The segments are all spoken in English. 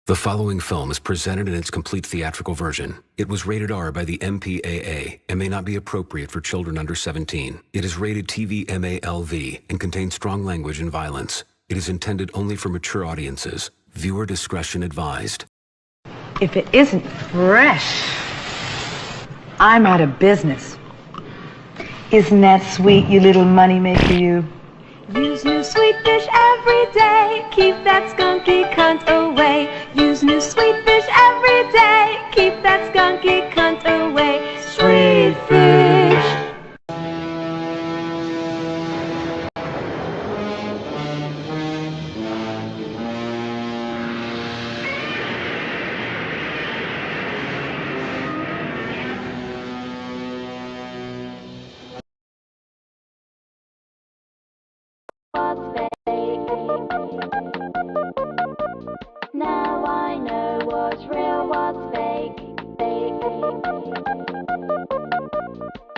The following film is presented in its complete theatrical version. It was rated R by the MPAA and may not be appropriate for children under 17. It is rated TV MALV and contains strong language and violence. It is intended only for mature audiences. Viewer discretion advised. If it isn't fresh, I'm out of business. Isn't that sweet, you little moneymaker, you? Use new sweet fish every day. Keep that skunky cunt away. Use new sweet fish every day. Keep that skunky cunt away. Sweet fish. Now I know what's real, what's fake.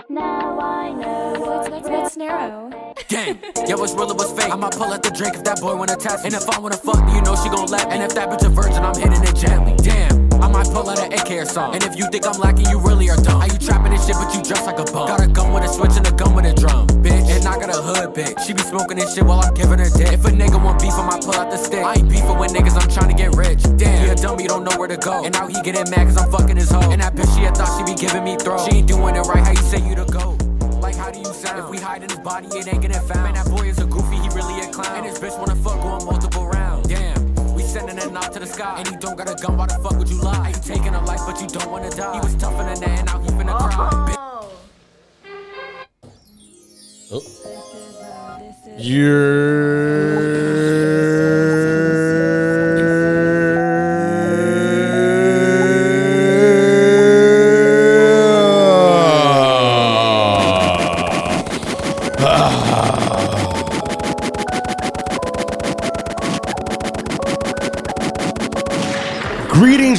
Now I know what's real. That's narrow. Damn, yeah, what's real or what's fake? I'ma pull out the drink if that boy wanna test me. And if I wanna fuck, you know she gon' let me. And if that bitch a virgin, I'm hitting it gently. Damn, I might pull out an AK or something. And if you think I'm lacking, you really are dumb. How you trapping this shit, but you dress like a bum? Got a gun with a switch and a gun with a drum, bitch. And I got a hood bitch. She be smoking this shit while I'm giving her dick. If a nigga want beef, I might pull out the stick. I ain't beefing with niggas, I'm trying to get rich. Damn, he a dummy, don't know where to go. And now he getting mad cause I'm fucking his hoe. And that bitch, she had thought she be giving me throat. She ain't doing it right, how you say you the GOAT? Like, how do you sound? If we hide in his body, it ain't getting found. Man, that boy is a goofy, he really a clown. And his bitch wanna fuck going multiple rounds. Damn, we sending a knot to the sky. And he don't got a gun, why the fuck would you lie? You taking a life, but you don't wanna die. He was tougher than that, and now he finna cry.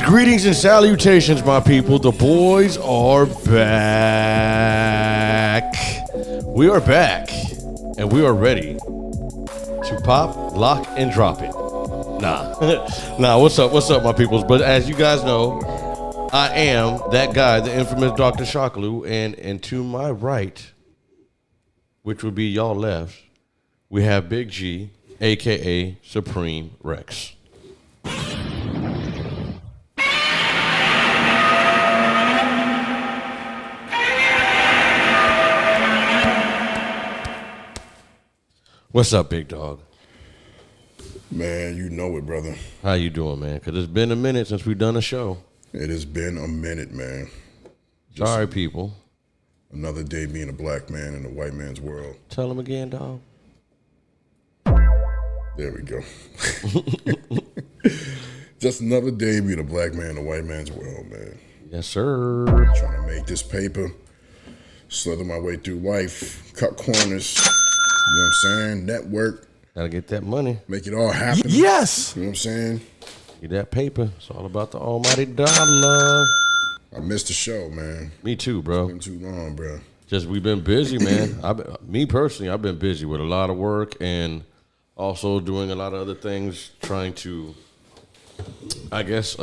Greetings and salutations, my people. The boys are back. We are back, and we are ready to pop, lock, and drop it. Nah, what's up, my peoples? But as you guys know, I am that guy, the infamous Dr. Shockalou, and to my right, which would be y'all left, we have Big G, a.k.a. Supreme Rex. What's up, big dog? Man, you know it, brother. How you doing, man? Because it's been a minute since we've done a show. It has been a minute, man. Sorry, people. Another day being a black man in a white man's world. Tell them again, dog. There we go. Just another day being a black man in a white man's world, man. Yes, sir. Trying to make this paper, slither my way through life, cut corners. You know what I'm saying? Network. Gotta get that money. Make it all happen. Yes! You know what I'm saying? Get that paper. It's all about the almighty dollar. I missed the show, man. Me too, bro. It's been too long, bro. Just we've been busy, man. Me personally, I've been busy with a lot of work and also doing a lot of other things, trying to, I guess,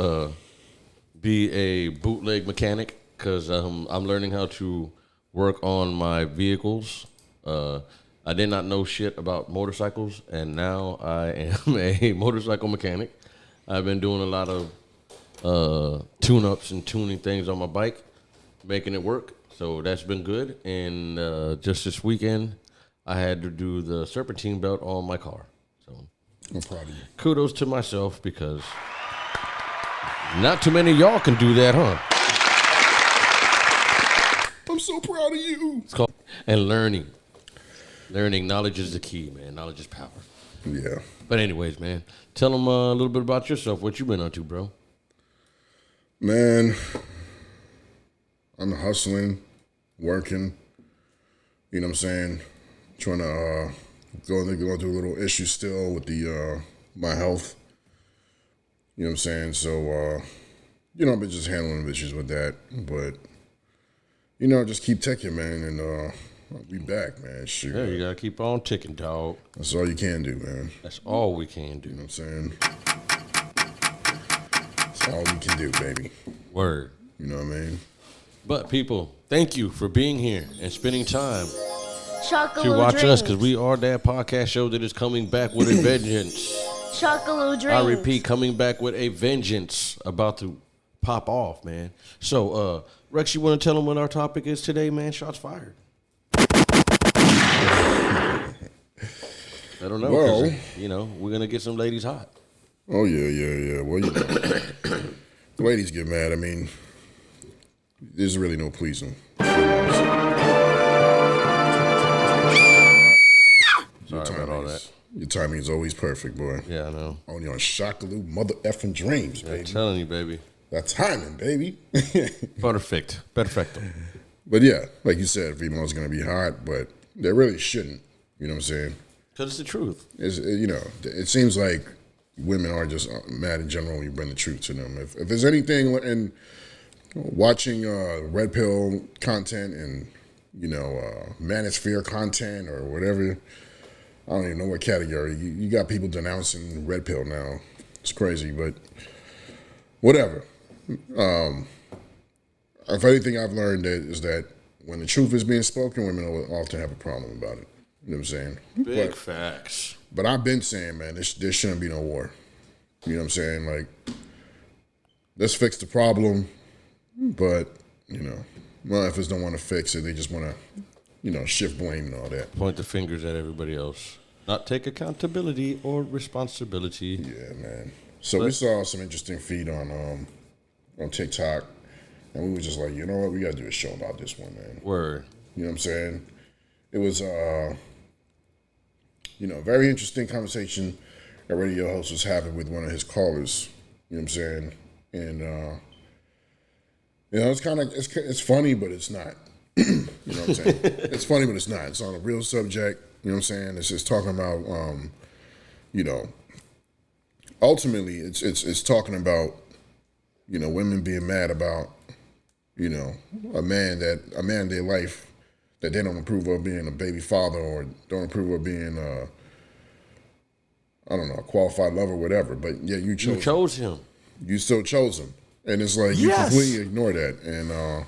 be a bootleg mechanic because I'm learning how to work on my vehicles. I did not know shit about motorcycles, and now I am a motorcycle mechanic. I've been doing a lot of tune-ups and tuning things on my bike, making it work. So that's been good. And just this weekend, I had to do the serpentine belt on my car. So I'm proud of you. Kudos to myself because not too many of y'all can do that, huh? I'm so proud of you. It's called and learning. Learning, knowledge is the key, man. Knowledge is power. Yeah. But anyways, man, tell them a little bit about yourself. What you been up to, bro? Man, I'm hustling, working. You know what I'm saying? Trying to go through a little issue still with the my health. You know what I'm saying? So, you know, I've been just handling issues with that. But, you know, just keep ticking, man, and I'll be back, man. Shoot. Yeah, you gotta keep on ticking, dog. That's all you can do, man. That's all we can do. You know what I'm saying? all we can do, baby. Word. You know what I mean? But people, thank you for being here and spending time Shockalou to watch dreams. us, because we are that podcast show that is coming back with a vengeance. Shockalou dreams. I repeat, coming back with a vengeance, about to pop off, man. So, Rex, you want to tell them what our topic is today, man? Shots fired. I don't know. Well, you know, we're going to get some ladies hot. Oh, yeah. Well, you know, the ladies get mad. I mean, there's really no pleasing. Sorry about all that. Your timing is always perfect, boy. Yeah, I know. Only on Shockalou mother effing dreams, baby. I'm telling you, baby. That timing, baby. Perfect. Perfecto. But yeah, like you said, females going to be hot, but they really shouldn't. You know what I'm saying? Because it's the truth. You know, it seems like women are just mad in general when you bring the truth to them. If there's anything in watching red pill content and, you know, manosphere content or whatever, I don't even know what category. You got people denouncing red pill now. It's crazy, but whatever. If anything I've learned is that when the truth is being spoken, women will often have a problem about it. You know what I'm saying? Big facts. But I've been saying, man, there shouldn't be no war. You know what I'm saying? Like, let's fix the problem. But, you know, motherfuckers don't want to fix it. They just want to, you know, shift blame and all that. Point the fingers at everybody else. Not take accountability or responsibility. Yeah, man. So we saw some interesting feed on TikTok. And we were just like, you know what? We got to do a show about this one, man. Word. You know what I'm saying? It was, you know, a very interesting conversation a radio host was having with one of his callers. You know what I'm saying? And, you know, it's kind of, it's funny, but it's not. You know what I'm saying? It's funny, but it's not. It's on a real subject. You know what I'm saying? It's just talking about, you know, ultimately it's talking about, you know, women being mad about, you know, a man in their life that they don't approve of being a baby father or don't approve of being I don't know, a qualified lover, whatever. But yeah, you chose him. You still chose him. And it's like you completely ignore that. And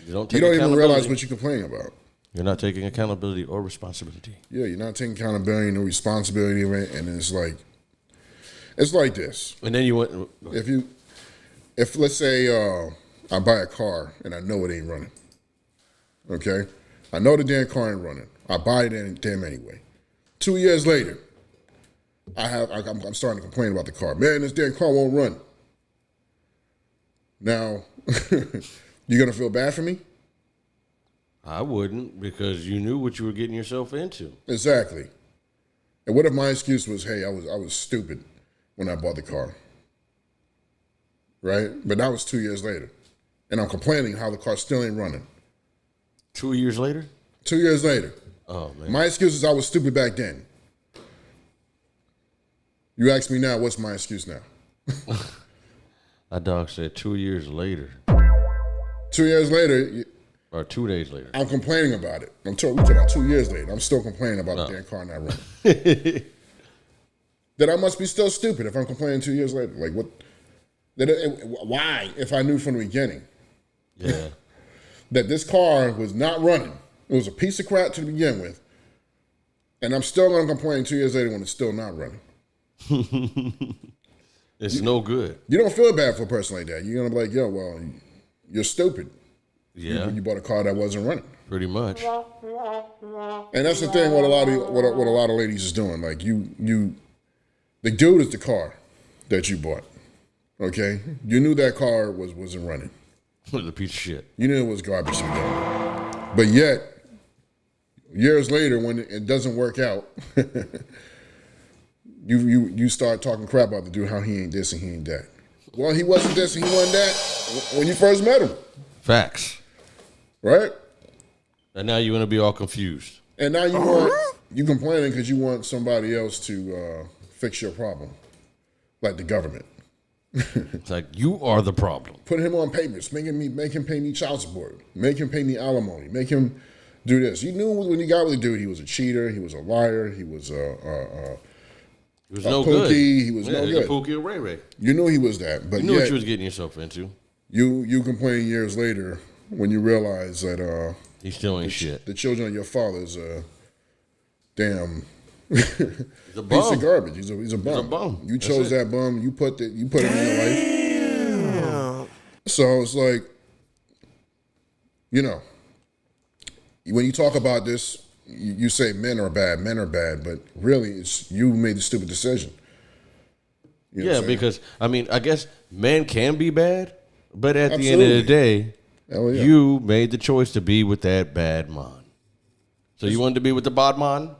you don't even realize what you're complaining about. You're not taking accountability or responsibility. Yeah, you're not taking accountability and responsibility of it. And it's like this. And then you went. If let's say I buy a car and I know it ain't running. Okay? I know the damn car ain't running. I buy it damn anyway. 2 years later, I'm starting to complain about the car. Man, this damn car won't run. Now, you gonna feel bad for me? I wouldn't, because you knew what you were getting yourself into. Exactly. And what if my excuse was, hey, I was stupid when I bought the car, right? But that was 2 years later, and I'm complaining how the car still ain't running. 2 years later? 2 years later. Oh, man. My excuse is I was stupid back then. You ask me now, what's my excuse now? That dog said 2 years later. 2 years later. Or 2 days later. I'm complaining about it. We talking about 2 years later. I'm still complaining about the damn car not running. That I must be still stupid if I'm complaining 2 years later. Like, what? Why, if I knew from the beginning? Yeah. That this car was not running. It was a piece of crap to begin with. And I'm still going to complain 2 years later when it's still not running. It's no good. You don't feel bad for a person like that. You're going to be like, yo, well, you're stupid. Yeah. You bought a car that wasn't running. Pretty much. And that's the thing what a lot of ladies is doing. Like, the dude is the car that you bought. Okay? You knew that car wasn't running. It was a piece of shit. You knew it was garbage to begin with. But yet, years later, when it doesn't work out, you start talking crap about the dude, how he ain't this and he ain't that. Well, he wasn't this and he wasn't that when you first met him. Facts. Right? And now you want to be all confused. And now you complaining because you want somebody else to fix your problem, like the government. It's like, you are the problem. Put him on papers, make him pay me child support, make him pay me alimony, make him do this. You knew when you got with the dude, he was a cheater, he was a liar, he was He was no Pookie, good. he was no He's a good. Pookie or Ray Ray. You knew he was that, but You knew yet, what you was getting yourself into. you complain years later when you realize that He still ain't shit. the children of your father's damn He's a piece bum. of garbage. He's a bum. He's a bum. You That's chose it. that bum. You put it in your life. So it's like, you know, when you talk about this, you say men are bad, but really it's you made the stupid decision. You know what I'm saying? Because I mean, I guess men can be bad, but at the end of the Absolutely. day, Hell yeah. you made the choice to be with that bad man. So you wanted to be with the bad man?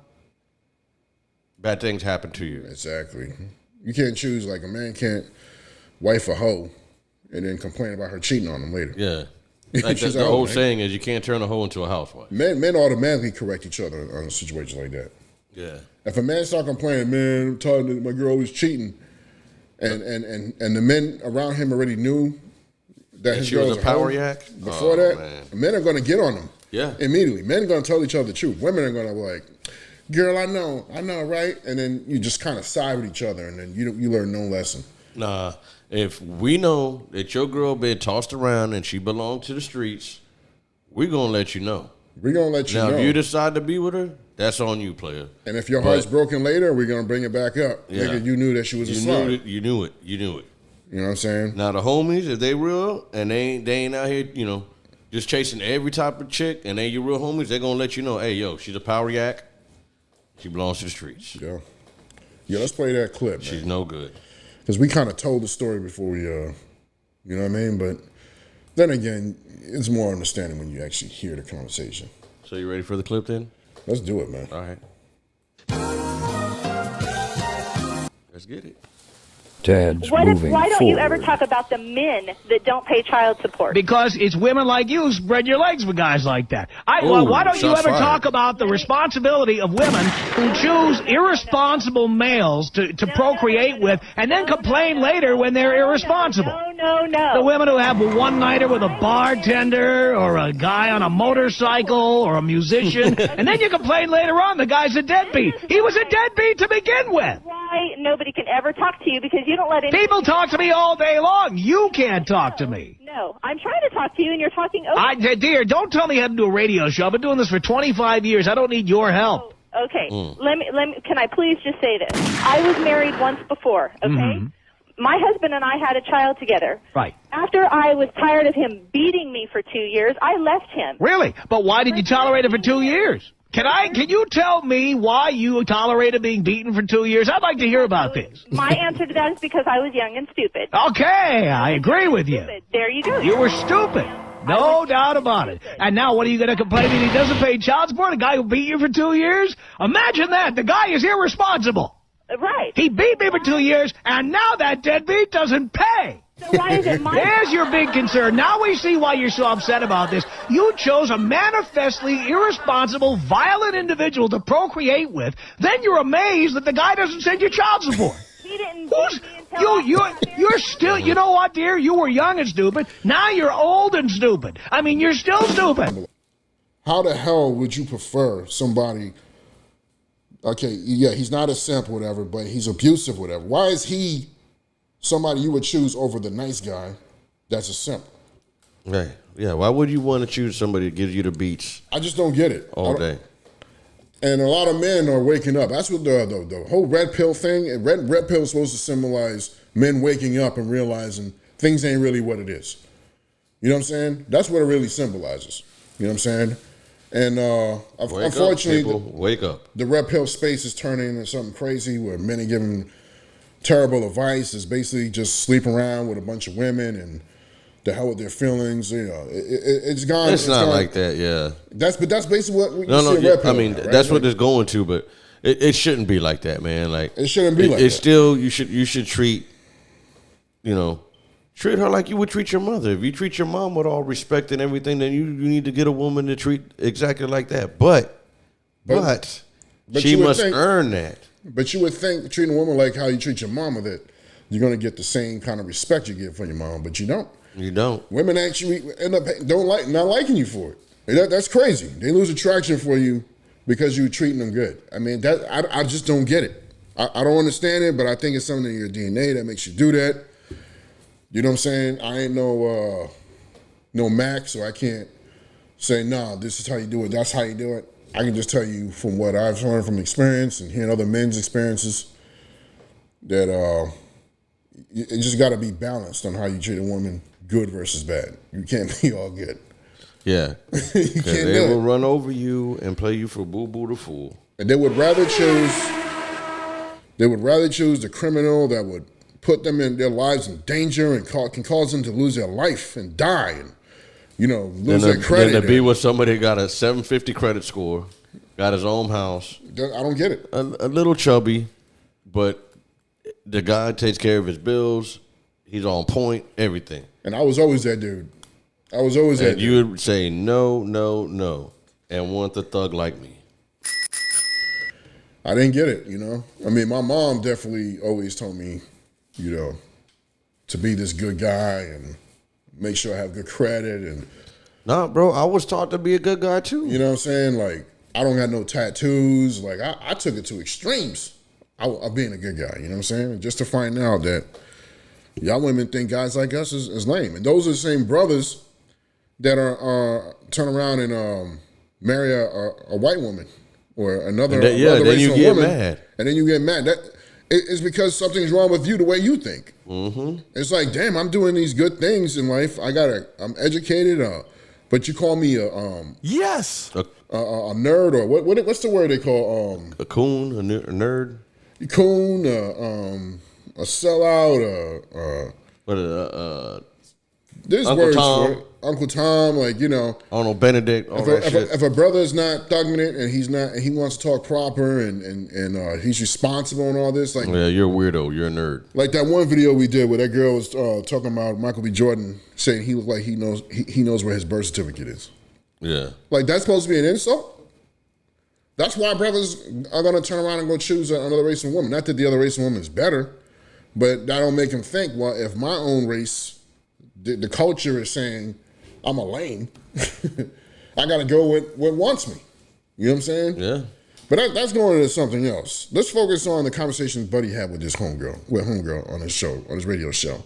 Bad things happen to you. Exactly. You can't choose, like a man can't wife a hoe and then complain about her cheating on him later. Yeah. Like She's the a hoe, whole right? saying is you can't turn a hoe into a housewife. Men automatically correct each other on a situation like that. Yeah. If a man start complaining, man, I'm tired of my girl is cheating, and the men around him already knew that his she girl was a power yak? Before Oh, that, man. men are going to get on him. Yeah. Immediately. Men are going to tell each other the truth. Women are going to be like, girl, I know, right? And then you just kind of side with each other, and then you learn no lesson. Nah, if we know that your girl been tossed around and she belonged to the streets, we're going to let you know. We're going to let you Now, know. if you decide to be with her, that's on you, player. And if your heart's broken later, we're going to bring it back up. Yeah. Nigga, you knew that she was a You slut. knew it. You knew it. You knew it. You know what I'm saying? Now, the homies, if they real and they ain't out here, just chasing every type of chick and they your real homies, they're going to let you know, hey, yo, she's a power yak. She belongs to the streets. Yeah. Yeah, let's play that clip, man. She's no good. Because we kind of told the story before we, you know what I mean? But then again, it's more understanding when you actually hear the conversation. So you ready for the clip then? Let's do it, man. All right. Let's get it. Dad's Why moving don't you ever forward. talk about the men that don't pay child support? Because it's women like you who spread your legs for guys like that. Why don't you shots ever fired. talk about the responsibility of women who choose irresponsible males to procreate with and then complain later when they're irresponsible? No. The women who have a one-nighter with a bartender or a guy on a motorcycle or a musician, and then you complain later on the guy's a deadbeat. He was a deadbeat to begin with. Why nobody can ever talk to you because you don't let any... People talk to me all day long. You can't talk to me. No, I'm trying to talk to you and you're talking over... Dear, don't tell me how to do a radio show. I've been doing this for 25 years. I don't need your help. Okay, let me. Can I please just say this? I was married once before, okay? My husband and I had a child together. Right. After I was tired of him beating me for 2 years, I left him. Really? But why did you tolerate it for 2 years? Can you tell me why you tolerated being beaten for 2 years? I'd like to hear about this. My answer to that is because I was young and stupid. Okay, I agree with you. There you go. You were stupid. No doubt about it. And now what are you going to complain that he doesn't pay child support? A guy who beat you for 2 years? Imagine that. The guy is irresponsible. Right. He beat me for 2 years, and now that deadbeat doesn't pay. So why is it my... There's your big concern. Now we see why you're so upset about this. You chose a manifestly irresponsible, violent individual to procreate with. Then you're amazed that the guy doesn't send you child support. He didn't beat me until You're still, you know what, dear? You were young and stupid. Now you're old and stupid. I mean, you're still stupid. How the hell would you prefer somebody... Okay, yeah, he's not a simp or whatever, but he's abusive or whatever. Why is he somebody you would choose over the nice guy that's a simp? Right. Yeah, why would you want to choose somebody that gives you the beats I just don't get it. all day? And a lot of men are waking up. That's what the whole red pill thing, and red pill is supposed to symbolize men waking up and realizing things ain't really what it is. You know what I'm saying? That's what it really symbolizes. You know what I'm saying? And unfortunately, Wake up. the red pill space is turning into something crazy where men are giving terrible advice. It's basically just sleep around with a bunch of women and the hell with their feelings. You know, it's gone. It's not like that, yeah. That's basically what you No, see yeah, red pill. I mean, now, right? that's what Like, it's going to, but it shouldn't be like that, man. Like it shouldn't be like it's that. still you should treat, treat her like you would treat your mother. If you treat your mom with all respect and everything, then you need to get a woman to treat exactly like that. But she you would must think- earn that. But you would think treating a woman like how you treat your mama that you're going to get the same kind of respect you get from your mom, but you don't. You don't. Women actually end up not liking you for it. That's crazy. They lose attraction for you because you're treating them good. I mean, I just don't get it. I don't understand it, but I think it's something in your DNA that makes you do that. You know what I'm saying? I ain't no Mac, so I can't say, nah, this is how you do it, that's how you do it. I can just tell you from what I've learned from experience and hearing other men's experiences that it just got to be balanced on how you treat a woman, good versus bad. You can't be all good. Yeah. You can't they will run over you and play you for boo-boo the fool. And they would rather choose the criminal that would put them in their lives in danger and can cause them to lose their life and die and, lose their credit. Then to be with somebody that got a 750 credit score, got his own house. I don't get it. A little chubby, but the guy takes care of his bills. He's on point, everything. And I was always that dude. And you would say no, no, no, and want the thug like me. I didn't get it, I mean, my mom definitely always told me, to be this good guy and make sure I have good credit. And nah, bro, I was taught to be a good guy too. You know what I'm saying? Like, I don't got no tattoos. Like, I took it to extremes of being a good guy. You know what I'm saying? Just to find out that y'all women think guys like us is lame. And those are the same brothers that are turn around and marry a white woman or another then you get mad. And then you get mad. It's because something's wrong with you the way you think. Mm-hmm. It's damn, I'm doing these good things in life. I'm educated, but you call me a yes, a nerd, or what's the word they call a coon, a nerd, coon, a sellout, there's Uncle words Tom. for it. Uncle Tom, Arnold Benedict. If a brother is not thugging it and he wants to talk proper and he's responsible and all this, yeah, you're a weirdo. You're a nerd. Like that one video we did where that girl was talking about Michael B. Jordan saying he looked like he knows where his birth certificate is. Yeah, like that's supposed to be an insult. That's why brothers are gonna turn around and go choose another race of woman. Not that the other race of woman is better, but that don't make them think. Well, if my own race, the culture is saying I'm a lame, I gotta go with what wants me. You know what I'm saying? Yeah. But that's going into something else. Let's focus on the conversation Buddy had with this homegirl on his radio show.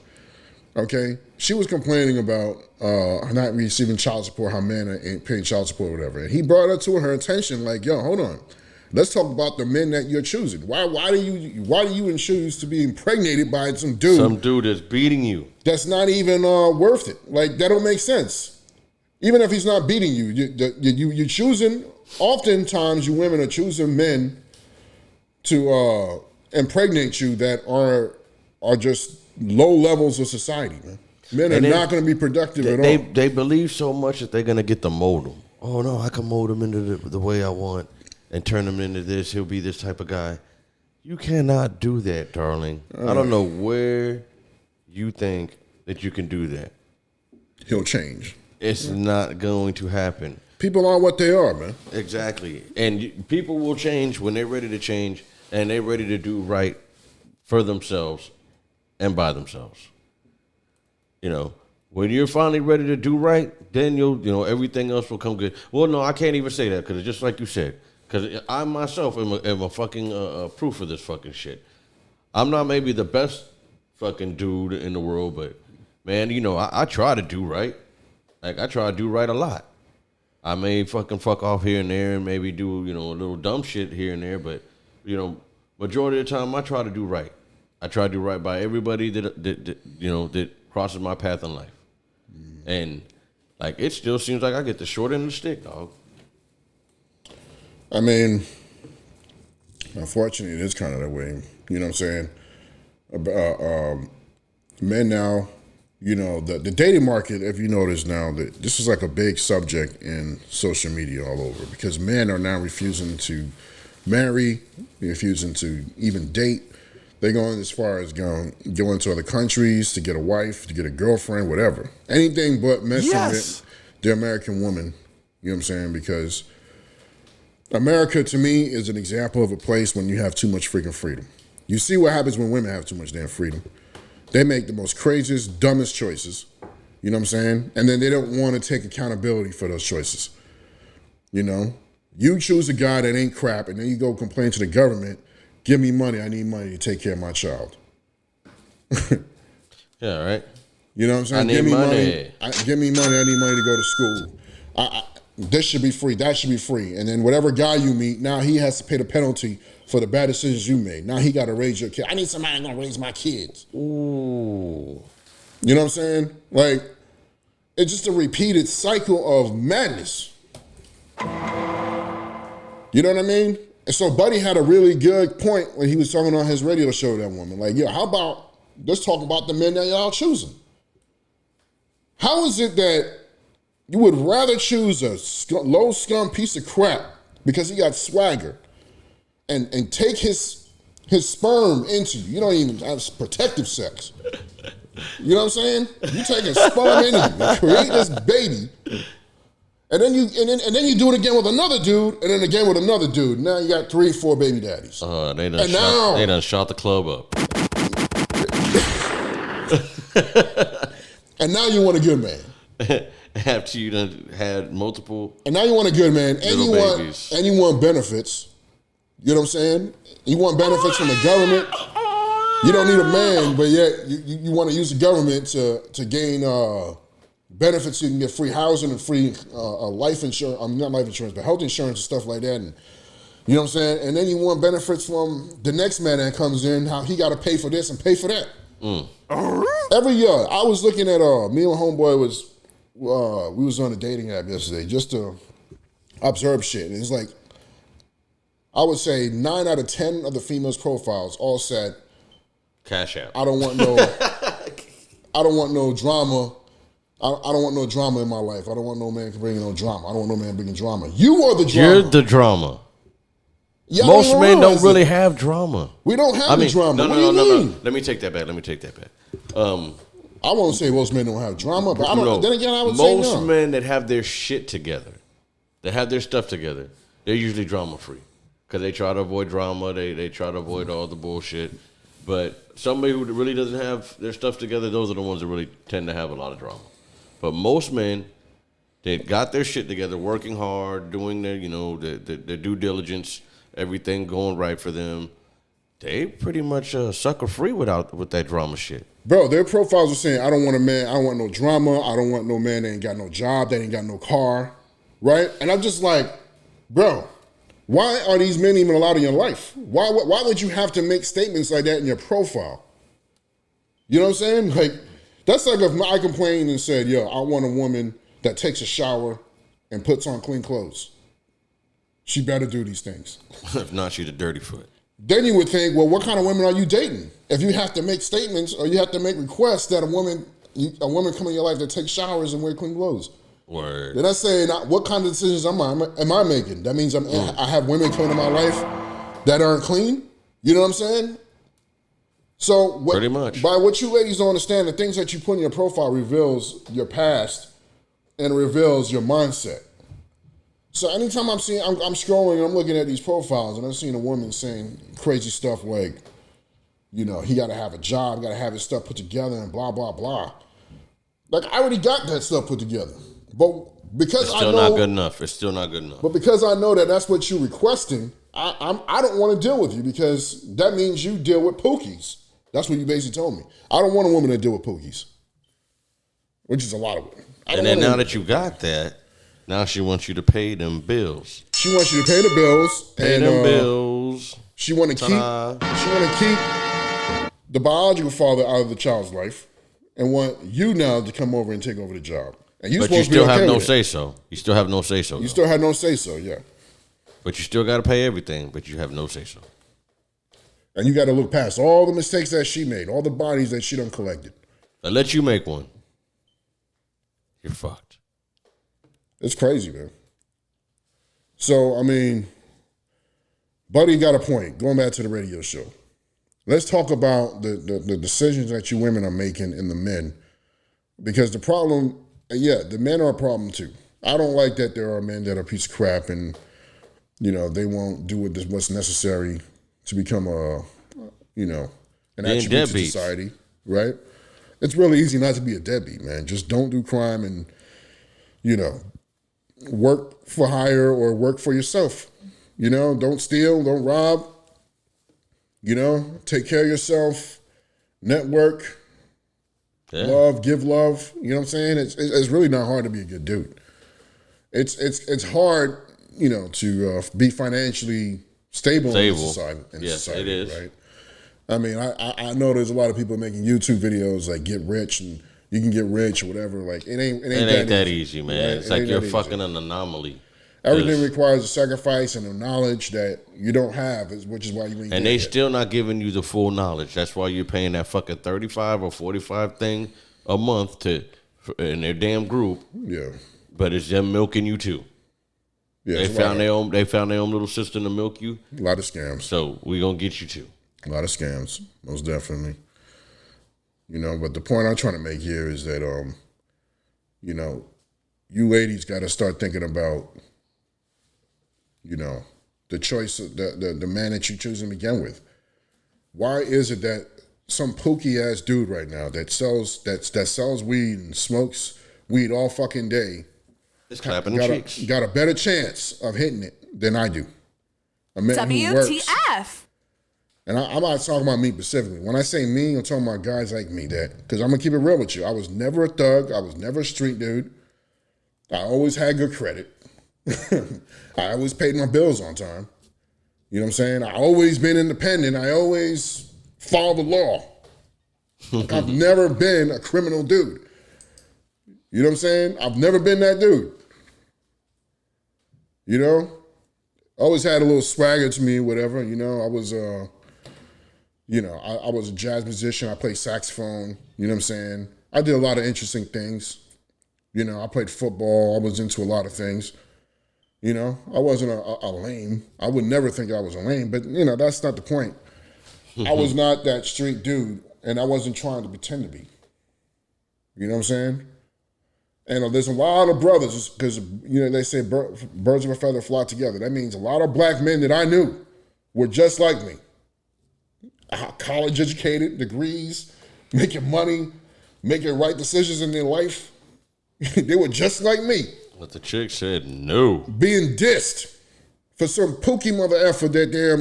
Okay? She was complaining about not receiving child support, how men ain't paying child support or whatever. And he brought it to her attention like, yo, hold on. Let's talk about the men that you're choosing. Why do you choose to be impregnated by some dude? Some dude that's beating you. That's not even worth it. Like, that don't make sense. Even if he's not beating you, you're choosing. Oftentimes, you women are choosing men to impregnate you that are just low levels of society, man. Men are not going to be productive at all. They believe so much that they're going to get to mold them. Oh, no, I can mold him into the way I want and turn him into this. He'll be this type of guy. You cannot do that, darling. I don't know where you think that you can do that. He'll change. It's not going to happen. People are what they are, man. Exactly. And people will change when they're ready to change and they're ready to do right for themselves and by themselves. When you're finally ready to do right, then everything else will come good. Well, no, I can't even say that because it's just like you said. Because I myself am a fucking proof of this fucking shit. I'm not maybe the best fucking dude in the world, but man, I try to do right. Like, I try to do right a lot. I may fuck off here and there and maybe do, a little dumb shit here and there, but, majority of the time I try to do right. I try to do right by everybody that crosses my path in life. And, like, it still seems like I get the short end of the stick, dog. I mean, unfortunately, it is kind of that way. You know what I'm saying? Men now, the dating market, if you notice now, that this is like a big subject in social media all over because men are now refusing to marry, refusing to even date. They're going as far as going to other countries to get a wife, to get a girlfriend, whatever. Anything but messing with the American woman. You know what I'm saying? Because America, to me, is an example of a place when you have too much freaking freedom. You see what happens when women have too much damn freedom. They make the most craziest, dumbest choices. You know what I'm saying? And then they don't want to take accountability for those choices. You choose a guy that ain't crap, and then you go complain to the government, Give me money. I need money to take care of my child. Yeah, right. You know what I'm saying? I need give me money. Give me money. I need money to go to school. This should be free. That should be free. And then whatever guy you meet, now he has to pay the penalty for the bad decisions you made. Now he got to raise your kid. I need somebody gonna raise my kids. Ooh. You know what I'm saying? Like, it's just a repeated cycle of madness. You know what I mean? And so Buddy had a really good point when he was talking on his radio show to that woman. Like, how about, let's talk about the men that y'all choosing. How is it that you would rather choose a low scum piece of crap because he got swagger and take his sperm into you? You don't even have protective sex. You know what I'm saying? You taking sperm into you and create this baby, and then you do it again with another dude, and then again with another dude. Now you got 3, 4 baby daddies. They done shot the club up. And now you want a good man. After you done had multiple. And now you want a good man, and you want benefits. You know what I'm saying? You want benefits from the government. You don't need a man, but yet you want to use the government to gain benefits. You can get free housing and free life insurance. Not life insurance, but health insurance and stuff like that. And you know what I'm saying? And then you want benefits from the next man that comes in, how he got to pay for this and pay for that. Every year, I was looking at me and my homeboy we was on a dating app yesterday just to observe shit. And it's like, I would say 9 out of 10 of the females' profiles all said, Cash out. I don't want no drama. I don't want no drama in my life. I don't want no man bringing no drama. I don't want no man bringing drama. You are the drama. You're the drama. Most men don't really have drama. We don't have the drama. No. Let me take that back. I won't say most men don't have drama, but then again, I would say no. Most men that have their shit together, that have their stuff together, they're usually drama free because they try to avoid drama. They try to avoid all the bullshit. But somebody who really doesn't have their stuff together, those are the ones that really tend to have a lot of drama. But most men, they got their shit together, working hard, doing their their due diligence, everything going right for them. They pretty much sucker free with that drama shit. Bro, their profiles are saying, I don't want a man, I don't want no drama, I don't want no man that ain't got no job, that ain't got no car, right? And I'm just like, bro, why are these men even allowed in your life? Why would you have to make statements like that in your profile? You know what I'm saying? Like, that's like if I complained and said, yo, I want a woman that takes a shower and puts on clean clothes. She better do these things. If not, she's a dirty foot. Then you would think, well, what kind of women are you dating? If you have to make statements or you have to make requests that a woman come in your life that takes showers and wear clean clothes. Word. Then that's saying, what kind of decisions am I making? That means I have women come into my life that aren't clean. You know what I'm saying? So pretty much. By what you ladies don't understand, the things that you put in your profile reveals your past and reveals your mindset. So anytime I'm scrolling and I'm looking at these profiles and I'm seeing a woman saying crazy stuff like, he got to have a job, got to have his stuff put together and blah, blah, blah. Like, I already got that stuff put together. But because it's still not good enough. It's still not good enough. But because I know that that's what you're requesting, I don't want to deal with you because that means you deal with pookies. That's what you basically told me. I don't want a woman that deal with pookies, which is a lot of women. And then now that you got that, now she wants you to pay them bills. She wants you to pay the bills. Pay them bills. She want to keep the biological father out of the child's life and want you now to come over and take over the job. And but you still have no say so. You still have no say so. You still have no say so, yeah. But you still got to pay everything, but you have no say so. And you got to look past all the mistakes that she made, all the bodies that she done collected. I let you make one. You're fucked. It's crazy, man. So, I mean, Buddy got a point. Going back to the radio show. Let's talk about the decisions that you women are making and the men. Because the problem, the men are a problem too. I don't like that there are men that are a piece of crap and, they won't do what's necessary to become an attribute to society, right? It's really easy not to be a deadbeat, man. Just don't do crime and, work for hire or work for yourself. Don't steal, don't rob. You know, take care of yourself, network, Yeah. love, give love. You know what I'm saying? It's really not hard to be a good dude. It's hard, you know, to be financially stable. In society. Yes, it is. Right? I mean, I know there's a lot of people making YouTube videos like get rich and you can get rich or whatever. Like it ain't that easy, man. Right? It's like you're fucking an anomaly. Everything requires a sacrifice and a knowledge that you don't have, which is why you ain't. And they still not giving you the full knowledge. That's why you're paying that fucking 35 or 45 thing a month in their damn group. Yeah. But it's them milking you too. Yeah, they found their own little system to milk you. A lot of scams. So we gonna get you too. A lot of scams, most definitely. You know, but the point I'm trying to make here is that you know, you ladies got to start thinking about, you know, the choice of the man that you choose to begin with. Why is it that some pookie ass dude right now that sells weed and smokes weed all fucking day is clapping cheeks, got a better chance of hitting it than I do? A man who works. WTF? And I'm not talking about me specifically. When I say me, I'm talking about guys like me because I'm going to keep it real with you. I was never a thug. I was never a street dude. I always had good credit. I always paid my bills on time. You know what I'm saying? I always been independent. I always followed the law. I've never been a criminal dude. You know what I'm saying? I've never been that dude. You know? Always had a little swagger to me, whatever. You know, I was I was a jazz musician. I played saxophone. You know what I'm saying? I did a lot of interesting things. You know, I played football. I was into a lot of things. You know, I wasn't a lame. I would never think I was a lame, but, you know, that's not the point. I was not that street dude, and I wasn't trying to pretend to be. You know what I'm saying? And there's a lot of brothers, because, you know, they say birds of a feather flock together. That means a lot of black men that I knew were just like me. College educated, degrees, making money, making right decisions in their life. They were just like me. But the chick said no. Being dissed for some pookie mother effort that damn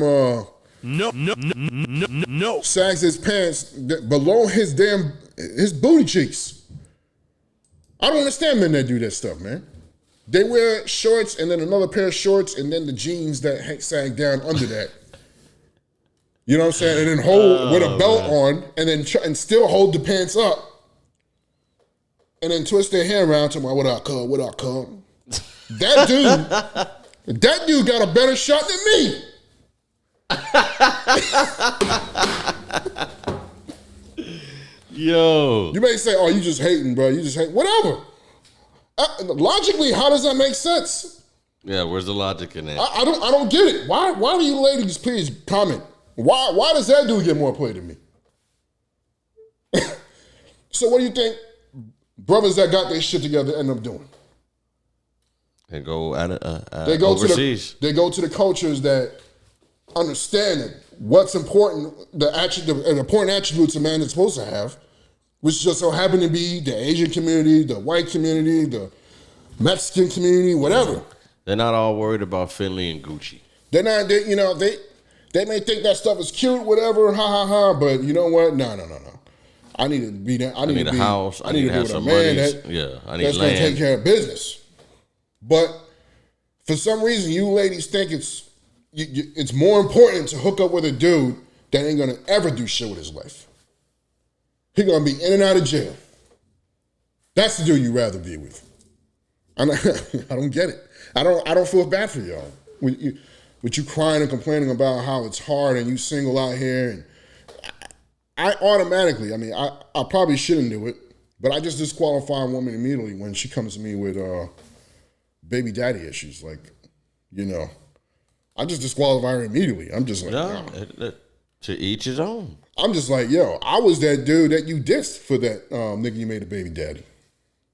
no sags his pants below his booty cheeks. I don't understand men that do that stuff, man. They wear shorts and then another pair of shorts and then the jeans that sag down under that. You know what I'm saying? And then hold with a belt on and then and still hold the pants up. And then twist their hair around to my what I call. That dude got a better shot than me. Yo. You may say, oh, you just hating, bro. You just hate. Whatever. Logically, how does that make sense? Yeah, where's the logic in that? I don't get it. Why do you ladies please comment? Why does that dude get more play than me? So what do you think brothers that got their shit together end up doing? They go overseas. They go to the cultures that understand that what's important, the important attributes a man is supposed to have, which just so happen to be the Asian community, the white community, the Mexican community, whatever. They're not all worried about Finley and Gucci. They're not. They may think that stuff is cute, whatever, but you know what? No. I need to be that. I need a house. I need to have some money. I need that's land. Gonna take care of business. But for some reason, you ladies think it's more important to hook up with a dude that ain't gonna ever do shit with his life. He gonna be in and out of jail. That's the dude you'd rather be with. I don't get it. I don't feel bad for y'all. With you crying and complaining about how it's hard and you single out here, and I automatically, I probably shouldn't do it, but I just disqualify a woman immediately when she comes to me with baby daddy issues. Like, you know, I just disqualify her immediately. I'm just like, no. To each his own. I'm just like, yo, I was that dude that you dissed for that nigga you made a baby daddy.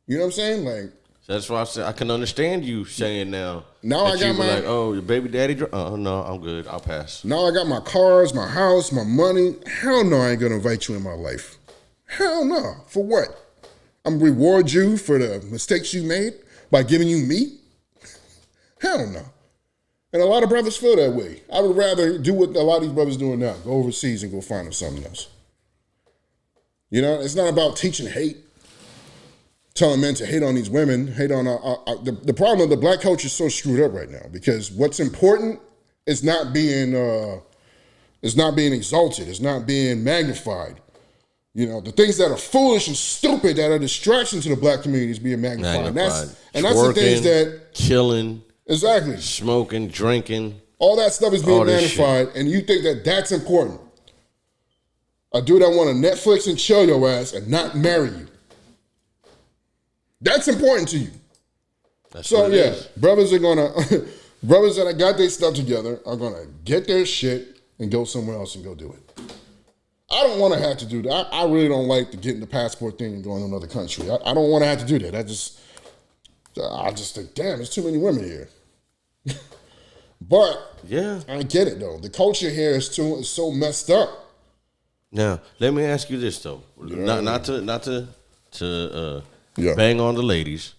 You know what I'm saying? Like, that's why I said I can understand you saying now. Now I got my like, oh, your baby daddy. Oh no, I'm good. I'll pass. Now I got my cars, my house, my money. Hell no, I ain't gonna invite you in my life. Hell no. For what? I'm gonna reward you for the mistakes you made by giving you me? Hell no. And a lot of brothers feel that way. I would rather do what a lot of these brothers doing now. Go overseas and go find them something else. You know, it's not about teaching hate. Telling men to hate on these women, hate on the problem of the black culture is so screwed up right now because what's important is not being exalted, it's not being magnified. You know, the things that are foolish and stupid that are distractions to the black community is being magnified. And that's the things that killing, exactly, smoking, drinking, all that stuff is being magnified, and you think that that's important. A dude that want to Netflix and chill your ass and not marry you. That's important to you. That's so yeah, brothers are gonna, brothers that got their stuff together are gonna get their shit and go somewhere else and go do it. I don't want to have to do that. I really don't like the getting the passport thing and going to another country. I don't want to have to do that. I just think, damn, there's too many women here. But yeah, I get it though. The culture here is so messed up. Now let me ask you this though, not to bang on the ladies,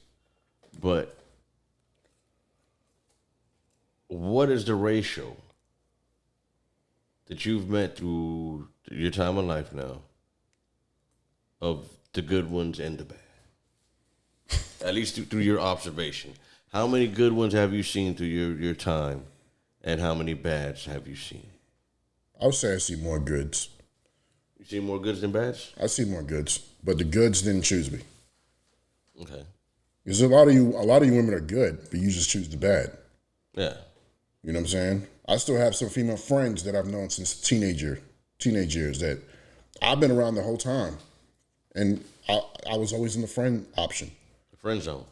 but what is the ratio that you've met through your time of life now of the good ones and the bad? At least through your observation. How many good ones have you seen through your time, and how many bads have you seen? I would say I see more goods. You see more goods than bads? I see more goods, but the goods didn't choose me. Okay. Because a lot of you women are good, but you just choose the bad. Yeah. You know what I'm saying? I still have some female friends that I've known since teenage years that I've been around the whole time. And I was always in the friend option. The friend zone.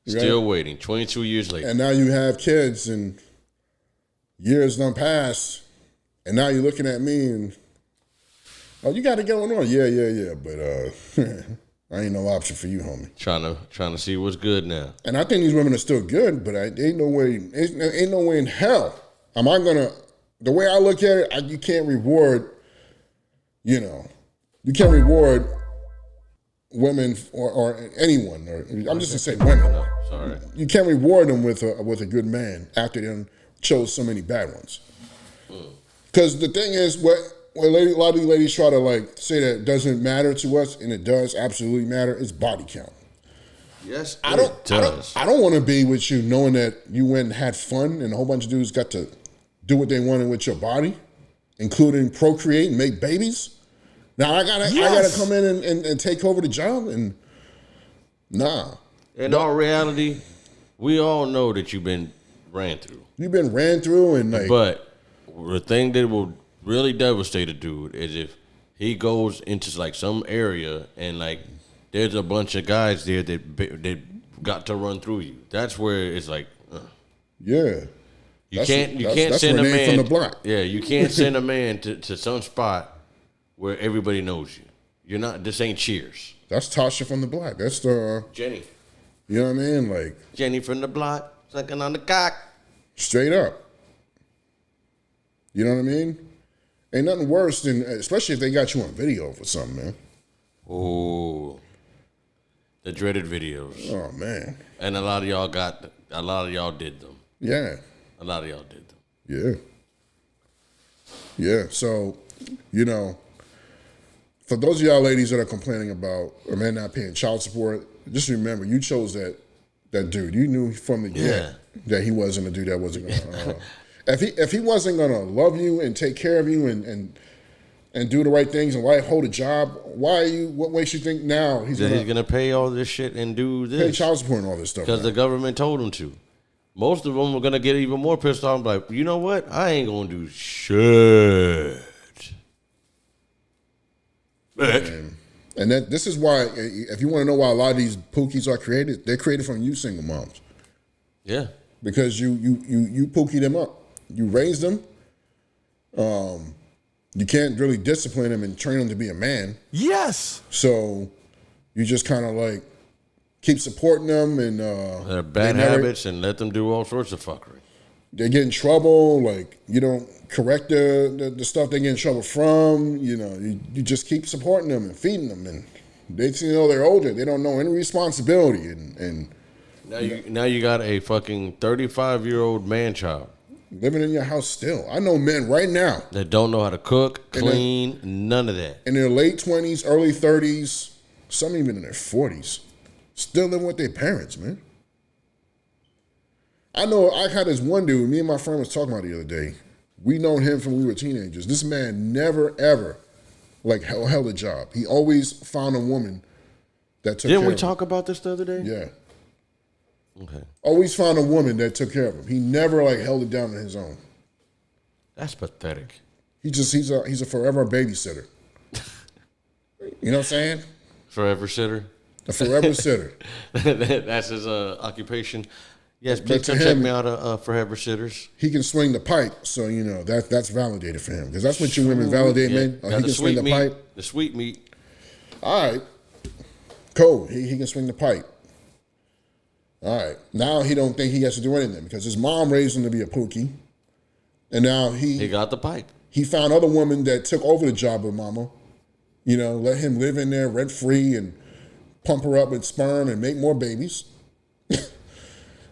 Still waiting, 22 years later. And now you have kids and years done passed, and now you're looking at me and, oh, you got it going on. Yeah, but I ain't no option for you, homie. Trying to see what's good now. And I think these women are still good, but ain't no way in hell am I gonna. The way I look at it, you can't reward. You can't reward women or anyone. Or I'm just gonna say women. No, sorry. You can't reward them with a good man after they chose so many bad ones. Because the thing is, what a lot of these ladies try to say that doesn't matter to us, and it does absolutely matter, is body count. Yes, I don't want to be with you knowing that you went and had fun and a whole bunch of dudes got to do what they wanted with your body, including procreate and make babies. Now I gotta come in and take over the job, and nah. In all reality, we all know that you've been ran through. You've been ran through, and but the thing that will really devastate a dude is if he goes into some area and there's a bunch of guys there that got to run through you. That's where it's yeah. You can't send a man from the block. Yeah, you can't send a man to some spot where everybody knows you. You're not. This ain't Cheers. That's Tasha from the block. That's the Jenny. You know what I mean? Jenny from the block, sucking on the cock. Straight up. You know what I mean? Ain't nothing worse than, especially if they got you on video for something, man. Oh, the dreaded videos. Oh man. And a lot of y'all did them. Yeah. A lot of y'all did them. Yeah. Yeah. So, for those of y'all ladies that are complaining about a man not paying child support, just remember you chose that dude. You knew from the get that he wasn't a dude that wasn't gonna if he wasn't gonna love you and take care of you and do the right things and hold a job, what makes you think now he's gonna pay all this shit and do this? Pay child support and all this stuff. Because the government told him to. Most of them are gonna get even more pissed off, like, you know what? I ain't gonna do shit. And this is why, if you want to know why a lot of these pookies are created, they're created from you single moms. Yeah. Because you pookie them up. You raise them. You can't really discipline them and train them to be a man. Yes. So you just kind of keep supporting them and their bad habits and let them do all sorts of fuckery. They get in trouble. You don't correct the stuff they get in trouble from. You just keep supporting them and feeding them, and they're older. They don't know any responsibility, and now you got a fucking 35-year-old man child. living in your house still. I know men right now that don't know how to cook, clean, none of that. In their late 20s, early 30s, some even in their 40s, still living with their parents, man. I know I had this one dude, me and my friend was talking about the other day. We known him from when we were teenagers. This man never, ever, like, held a job. He always found a woman that took care of him. Didn't we talk about this the other day? Yeah. Okay. Always found a woman that took care of him. He never, like, held it down on his own. That's pathetic. He's a forever babysitter. You know what I'm saying? Forever sitter? A forever sitter. That's his occupation. Yes, please come check me out Forever Sitters. He can swing the pipe, so you know that's validated for him. Because that's what you women validate, man. He can swing the pipe. The sweet meat. All right. Cool. He can swing the pipe. All right. Now he don't think he has to do anything because his mom raised him to be a pookie. And now he got the pipe. He found other women that took over the job of mama. You know, let him live in there rent free and pump her up with sperm and make more babies.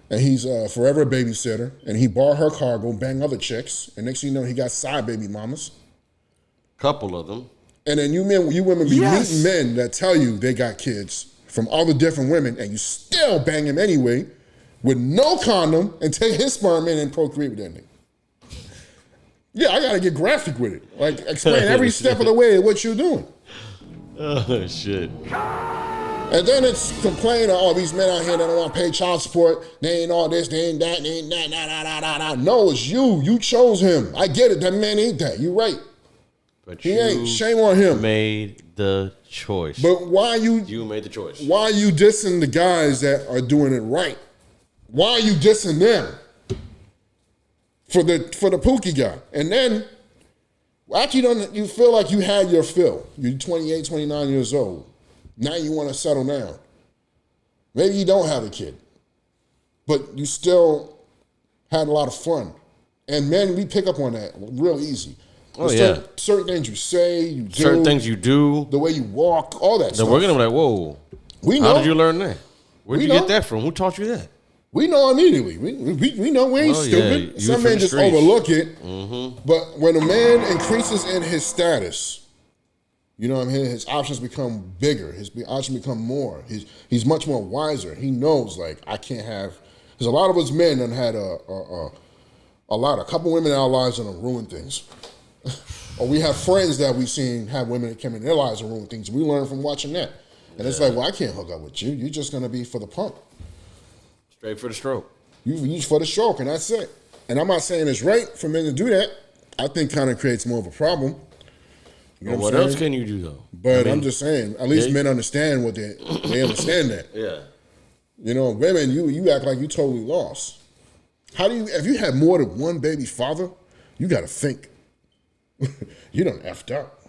And he's forever a babysitter. And he borrowed her car, go bang other chicks. And next thing you know, he got side baby mamas. Couple of them. And then you women be meeting men that tell you they got kids from all the different women, and you still bang him anyway with no condom and take his sperm in and procreate with that nigga. Yeah, I gotta get graphic with it. Like, explain every step of the way of what you're doing. Oh, shit. And then it's complaining, oh, these men out here that don't want to pay child support. They ain't all this, they ain't that, they ain't that, nah. No, it's you. You chose him. I get it. That man ain't that. You right. But he ain't. Shame on him. Made the choice. But why You made the choice. Why are you dissing the guys that are doing it right? Why are you dissing them? For the pookie guy. And then, after you feel like you had your fill. You're 28, 29 years old. Now you want to settle down. Maybe you don't have a kid, but you still had a lot of fun. And men, we pick up on that real easy. Oh, yeah. Certain things you say, you do. Certain things you do. The way you walk, all that stuff. Then we're going to be like, whoa. We know. How did you learn that? Where'd you get that from? Who taught you that? We know immediately. We know we ain't stupid. Yeah. Some men just overlook it. Mm-hmm. But when a man increases in his status, you know what I mean? His options become bigger. His options become more. He's much more wiser. He knows, like, I can't have... Because a lot of us men done had a couple women in our lives that have ruined things. Or we have friends that we've seen have women that come in their lives and ruin things. We learn from watching that. And it's like, well, I can't hook up with you. You're just going to be for the pump. Straight for the stroke. You for the stroke, and that's it. And I'm not saying it's right for men to do that. I think kind of creates more of a problem. You know what else can you do, though? But I'm just saying, at least men understand what they understand that. Yeah. You know, women, you act like you totally lost. If you had more than one baby father, you got to think. You done effed up.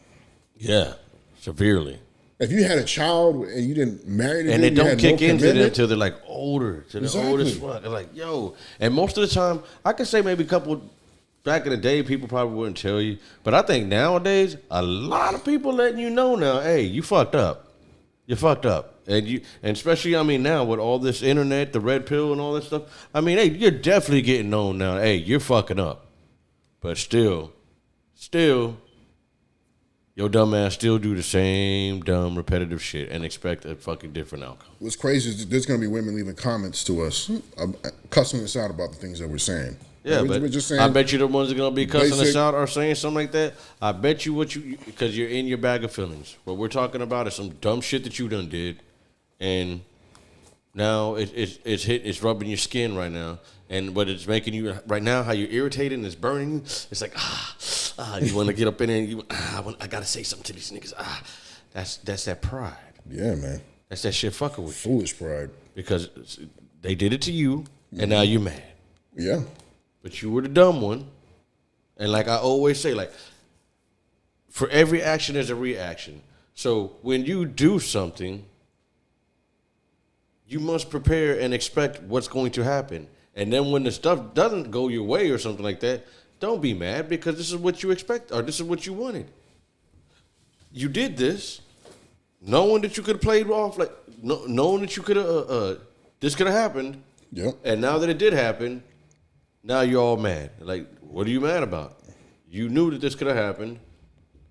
Yeah, severely. If you had a child and you didn't marry them, and they don't kick into them until they're like older, to the oldest fuck. It's like, yo. And most of the time, I could say maybe a couple. Back in the day, people probably wouldn't tell you. But I think nowadays, a lot of people letting you know now, hey, you fucked up. You fucked up. And especially, I mean, now with all this internet, the red pill and all this stuff, I mean, hey, you're definitely getting known now. Hey, you're fucking up. But still, your dumb ass still do the same dumb, repetitive shit and expect a fucking different outcome. What's crazy is there's going to be women leaving comments to us, cussing us out about the things that we're saying. Yeah, but we're just saying, I bet you the ones that are going to be cussing us out are saying something like that. I bet you because you're in your bag of feelings. What we're talking about is some dumb shit that you done did, and now it's rubbing your skin right now. And what it's making you right now, how you're irritated and it's burning you, it's like, you want to get up in there and I got to say something to these niggas. That's that pride. Yeah, man. That's that shit fucking with you. Foolish pride. Because they did it to you, and now you're mad. Yeah. But you were the dumb one. And like I always say, like, for every action, there's a reaction. So when you do something, you must prepare and expect what's going to happen. And then when the stuff doesn't go your way or something like that, don't be mad because this is what you expect or this is what you wanted. You did this, knowing that you could have played off, like knowing that you could have, this could have happened. Yep. And now that it did happen, Now you're all mad. Like, what are you mad about? You knew that this could have happened,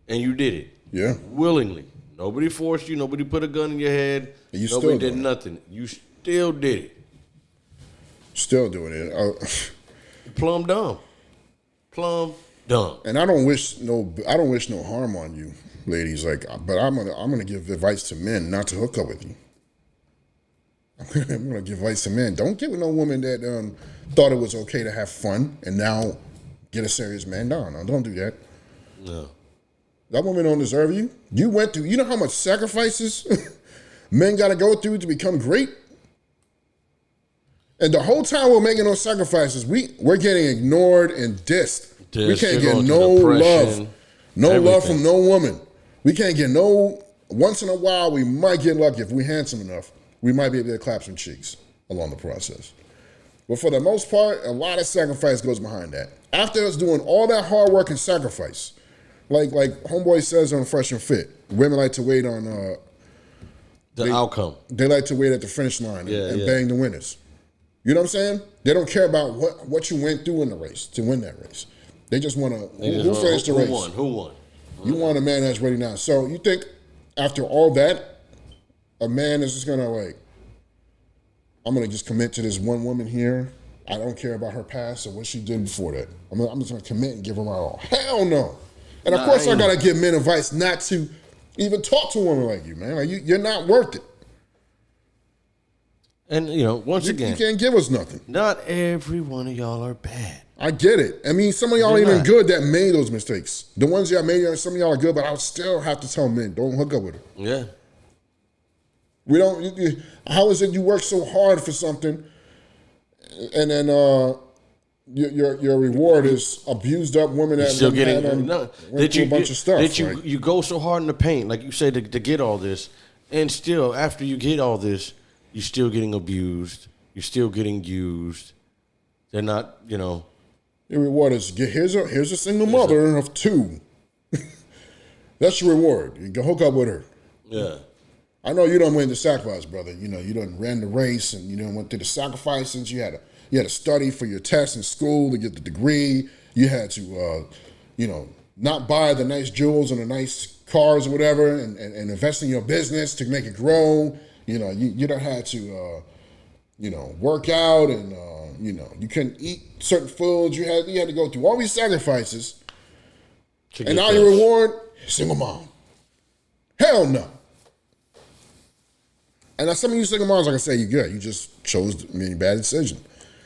and you did it. Yeah. Willingly. Nobody forced you. Nobody put a gun in your head. And you Nobody still did doing it. nothing. You still did it. Still doing it. Plumb dumb. Plumb dumb. And I don't wish no harm on you, ladies. Like, but I'm gonna give advice to men not to hook up with you. I'm gonna give advice to men. Don't get with no woman that thought it was okay to have fun and now get a serious man. No, don't do that. No. That woman don't deserve you. You went through. You know how much sacrifices men got to go through to become great. And the whole time we're making those sacrifices, we're getting ignored and dissed. We can't get no love. No love from no woman. We can't get no, once in a while we might get lucky if we're handsome enough. We might be able to clap some cheeks along the process. But for the most part, a lot of sacrifice goes behind that. After us doing all that hard work and sacrifice, like Homeboy says on Fresh and Fit, women like to wait on the outcome. They like to wait at the finish line and bang the winners. You know what I'm saying? They don't care about what you went through in the race to win that race. They just want to, who finished the race? Who won? You want a man that's ready now. So you think after all that, a man is just going to like, I'm going to just commit to this one woman here. I don't care about her past or what she did before that. I'm just going to commit and give her my all. Hell no. And of course I got to give men advice not to even talk to a woman like you, man. Like you're not worth it. And, you know, once again, you can't give us nothing. Not every one of y'all are bad. I get it. I mean, some of y'all ain't even good that made those mistakes. The ones y'all made, some of y'all are good, but I'll still have to tell men, don't hook up with her. Yeah. We don't. How is it you work so hard for something, and then your reward is abused up women that still getting went through a bunch of stuff. That you go so hard in the paint, like you said, to get all this, and still after you get all this, you're still getting abused. You're still getting used. They're not, you know. Your reward is here's a single mother of 2. That's your reward. You can hook up with her. Yeah. I know you done win the sacrifice, brother. You know, you done ran the race and you done went through the sacrifices. You had to study for your test in school to get the degree. You had to, not buy the nice jewels and the nice cars or whatever and invest in your business to make it grow. You know, you done had to, work out and, you couldn't eat certain foods. You had to go through all these sacrifices. And now your reward, single mom. Hell no. And now some of you single moms, like I say, you're good. You just chose a really bad decision.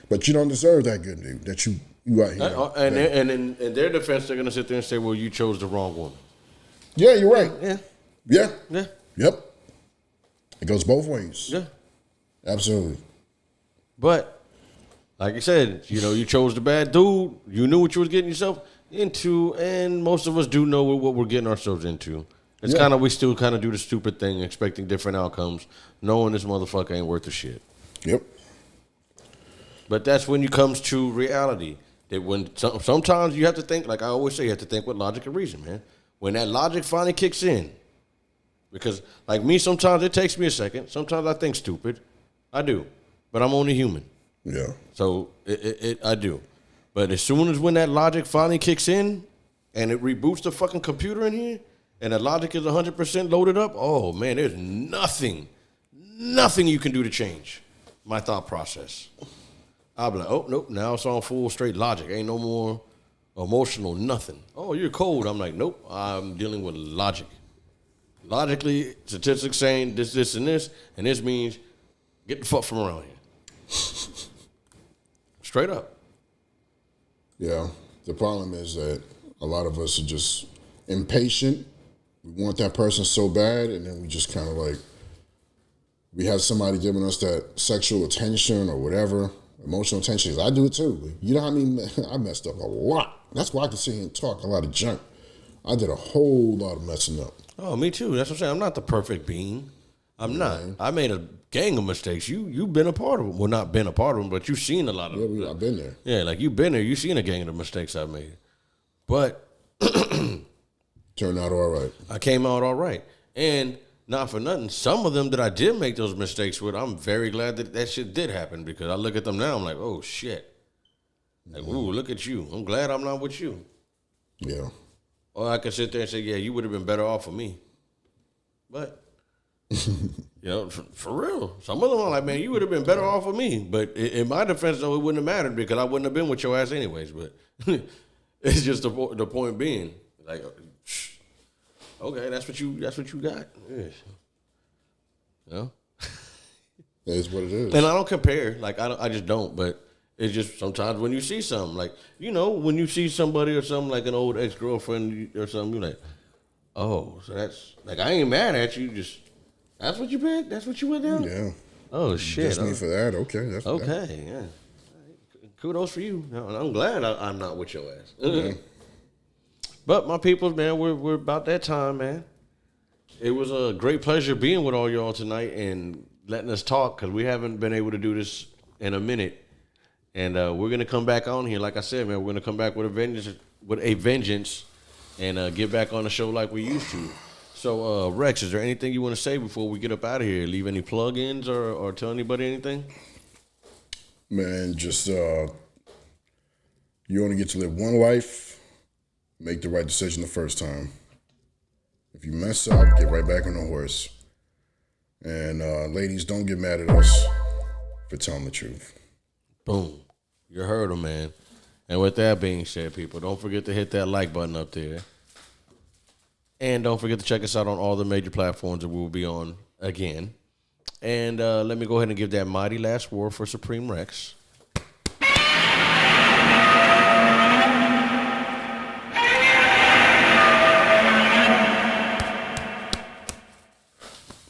But you don't deserve that good dude that you out here. And in their defense, they're going to sit there and say, well, you chose the wrong woman. Yeah, you're right. Yeah. Yep. It goes both ways. Yeah. Absolutely. But, like I said, you chose the bad dude. You knew what you was getting yourself into, and most of us do know what we're getting ourselves into. It's we still kind of do the stupid thing, expecting different outcomes, knowing this motherfucker ain't worth a shit. Yep. But that's when it comes to reality. That when sometimes you have to think, like I always say, you have to think with logic and reason, man. When that logic finally kicks in, because like me, sometimes it takes me a second. Sometimes I think stupid. I do. But I'm only human. Yeah. So I do. But as soon as when that logic finally kicks in and it reboots the fucking computer in here and the logic is 100% loaded up, oh, man, there's nothing you can do to change my thought process. I'll be like, oh, nope, now it's on full straight logic. Ain't no more emotional, nothing. Oh, you're cold. I'm like, nope, I'm dealing with logic. Logically, statistics saying this, and this means get the fuck from around here. Straight up. Yeah. The problem is that a lot of us are just impatient. We want that person so bad, and then we just kind of like, we have somebody giving us that sexual attention or whatever, emotional attention. I do it too. You know what I mean? I messed up a lot. That's why I can sit here and talk a lot of junk. I did a whole lot of messing up. Oh, me too. That's what I'm saying. I'm not the perfect being. I'm not. I made a gang of mistakes. You've been a part of them. Well, not been a part of them, but you've seen a lot of them. Yeah, I've been there. Yeah, like you've been there. You've seen a gang of the mistakes I've made. But turned out all right. I came out all right. And not for nothing, some of them that I did make those mistakes with, I'm very glad that shit did happen because I look at them now, I'm like, oh, shit. Like, ooh, look at you. I'm glad I'm not with you. Yeah. Or I could sit there and say, yeah, you would have been better off for me. But, for real. Some of them are like, man, you would have been better off for me. But in my defense, though, it wouldn't have mattered because I wouldn't have been with your ass anyways. But it's just the point being, like, okay, that's what you got. Yeah. That is what it is. And I don't compare. Like, I just don't. But it's just sometimes when you see something, like, when you see somebody or something, like an old ex-girlfriend or something, you're like, oh, so that's, like, I ain't mad at you. Just, that's what you picked? That's what you went down? Yeah. Oh, shit. Just me for that. Okay. That's okay, yeah. Kudos for you. I'm glad I'm not with your ass. Okay. But my people, man, we're about that time, man. It was a great pleasure being with all y'all tonight and letting us talk because we haven't been able to do this in a minute. And we're going to come back on here. Like I said, man, we're going to come back with a vengeance and get back on the show like we used to. So, Rex, is there anything you want to say before we get up out of here? Leave any plug-ins or tell anybody anything? Man, just you only get to live one life. Make the right decision the first time. If you mess up, get right back on the horse. And ladies, don't get mad at us for telling the truth. Boom. You heard him, man. And with that being said, people, don't forget to hit that like button up there. And don't forget to check us out on all the major platforms that we will be on again. And let me go ahead and give that mighty last word for Supreme Rex.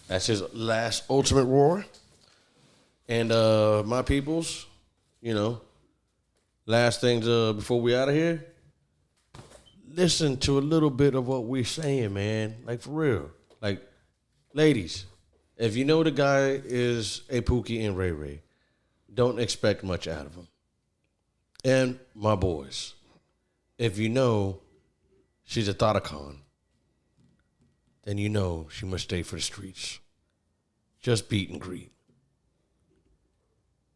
That's his last ultimate roar. And my peoples, last things before we out of here, listen to a little bit of what we're saying, man. Like, for real. Like, ladies, if you know the guy is a Pookie and Ray Ray, don't expect much out of him. And my boys, if you know she's a Thotacon, then you know she must stay for the streets. Just beat and greet.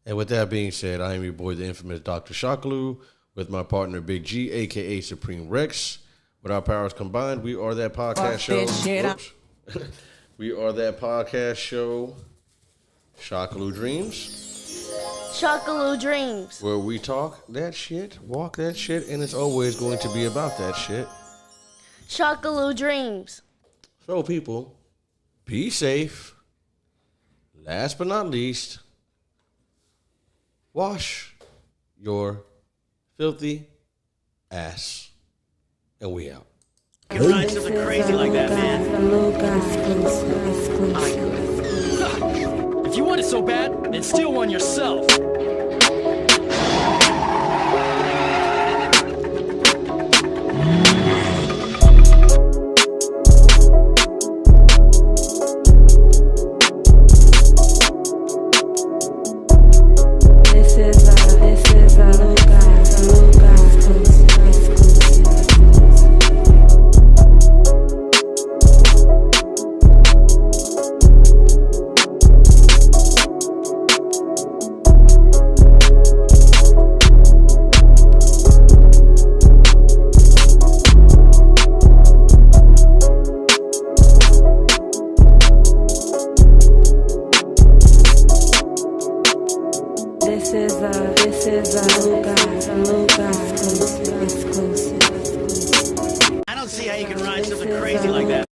And with that being said, I am your boy, the infamous Dr. Shockalou, with my partner, Big G, a.k.a. Supreme Rex. With our powers combined, we are that podcast show. We are that podcast show, Shockalou Dreams. Shockalou Dreams. Where we talk that shit, walk that shit, and it's always going to be about that shit. Shockalou Dreams. So, people, be safe. Last but not least, wash your filthy ass. And we out. You can ride something crazy like that, man. If you want it so bad, then steal one yourself. I don't see how you can ride something crazy like that.